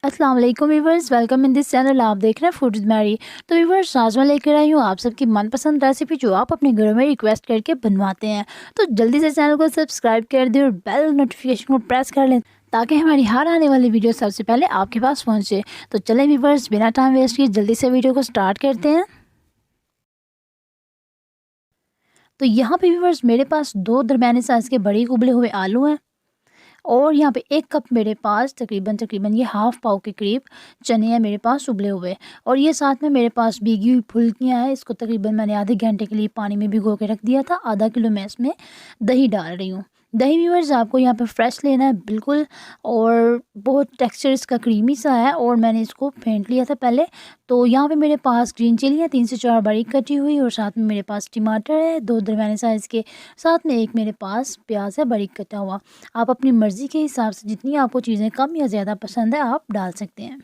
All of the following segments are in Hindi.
अस्सलाम वालेकुम viewers, welcome in this channel. आप देख रहे हैं फूड विद मैरी। तो व्यूवर्स, आज मैं लेकर आई हूँ आप सबकी मनपसंद रेसिपी जो आप अपने घरों में रिक्वेस्ट करके बनवाते हैं। तो जल्दी से चैनल को सब्सक्राइब कर दें और बेल नोटिफिकेशन को प्रेस कर लें ताकि हमारी हर आने वाली वीडियो सबसे पहले आपके पास पहुँचे। तो चलें व्यूवर्स, बिना टाइम वेस्ट किए जल्दी से वीडियो को स्टार्ट करते हैं। तो यहाँ पे व्यूवर्स मेरे पास 2 दरमियाने साइज़ के बड़े उबले हुए आलू हैं और यहाँ पे 1 कप मेरे पास तकरीबन ये हाफ़ पाव के करीब चने हैं मेरे पास उबले हुए। और ये साथ में मेरे पास भीगी हुई फुल्कियाँ हैं। इसको तकरीबन मैंने आधे घंटे के लिए पानी में भिगो के रख दिया था। आधा किलो मैं इसमें दही डाल रही हूँ। दही व्यूअर्स आपको यहाँ पे फ्रेश लेना है बिल्कुल, और बहुत टेक्सचर इसका क्रीमी सा है और मैंने इसको फेंट लिया था पहले। तो यहाँ पे मेरे पास ग्रीन चिली है 3 से 4 बारीक कटी हुई, और साथ में मेरे पास टमाटर है 2 दरमियाने साइज़ के, साथ में एक मेरे पास प्याज है बारीक कटा हुआ। आप अपनी मर्ज़ी के हिसाब से जितनी आपको चीज़ें कम या ज़्यादा पसंद है आप डाल सकते हैं।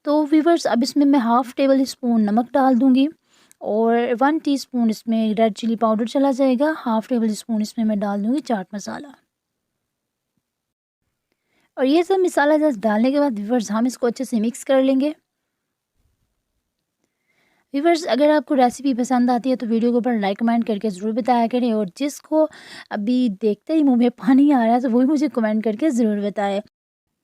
तो व्यूवर्स, अब इसमें मैं हाफ़ टेबल स्पून नमक डाल दूँगी और 1 टीस्पून इसमें रेड चिली पाउडर चला जाएगा। हाफ़ टेबल स्पून इसमें मैं डाल दूँगी चाट मसाला। और ये सब मसाला जस्ट डालने के बाद व्यूवर्स हम इसको अच्छे से मिक्स कर लेंगे। व्यूवर्स, अगर आपको रेसिपी पसंद आती है तो वीडियो के ऊपर लाइक कमेंट करके ज़रूर बताया करें, और जिसको अभी देखते ही मुँह में पानी आ रहा है तो वो भी मुझे कमेंट करके ज़रूर बताएं।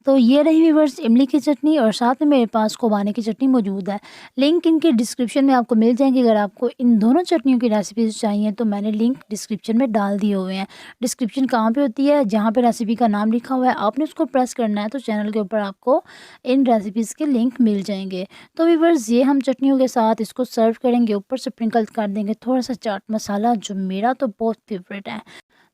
तो ये रही व्यूवर्स इमली की चटनी, और साथ में मेरे पास खुबानी की चटनी मौजूद है। लिंक इनके डिस्क्रिप्शन में आपको मिल जाएंगे। अगर आपको इन दोनों चटनियों की रेसिपीज़ चाहिए तो मैंने लिंक डिस्क्रिप्शन में डाल दिए हुए हैं। डिस्क्रिप्शन कहाँ पे होती है? जहाँ पे रेसिपी का नाम लिखा हुआ है आपने उसको प्रेस करना है, तो चैनल के ऊपर आपको इन रेसिपीज़ के लिंक मिल जाएंगे। तो व्यूवर्स, ये हम चटनियों के साथ इसको सर्व करेंगे। ऊपर से स्प्रिंकल कर देंगे थोड़ा सा चाट मसाला, जो मेरा तो बहुत फेवरेट है।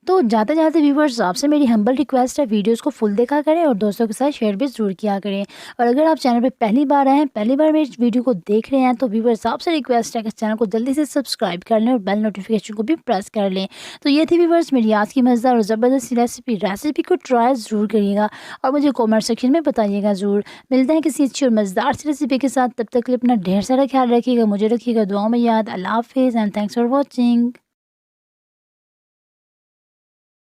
तो जाते-जाते व्यूवर्स, आपसे मेरी हम्बल रिक्वेस्ट है, वीडियोस को फुल देखा करें और दोस्तों के साथ शेयर भी ज़रूर किया करें। और अगर आप चैनल पे पहली बार आए हैं, पहली बार मेरी वीडियो को देख रहे हैं, तो व्यूवर्स आपसे रिक्वेस्ट है कि चैनल को जल्दी से सब्सक्राइब कर लें और बेल नोटिफिकेशन को भी प्रेस कर लें। तो ये थी व्यूवर्स मेरी आज की मज़ेदार और ज़बरदस्त रेसिपी को ट्राई ज़रूर करिएगा और मुझे कॉमेंट सेक्शन में बताइएगा ज़रूर। मिलते हैं किसी अच्छी और मज़ेदार सी रेसिपी के साथ। तब तक के लिए अपना ढेर सारा ख्याल रखिएगा, मुझे रखिएगा दुआओं में याद। अल्लाह हाफ़िज़ एंड थैंक्स फॉर वॉचिंग।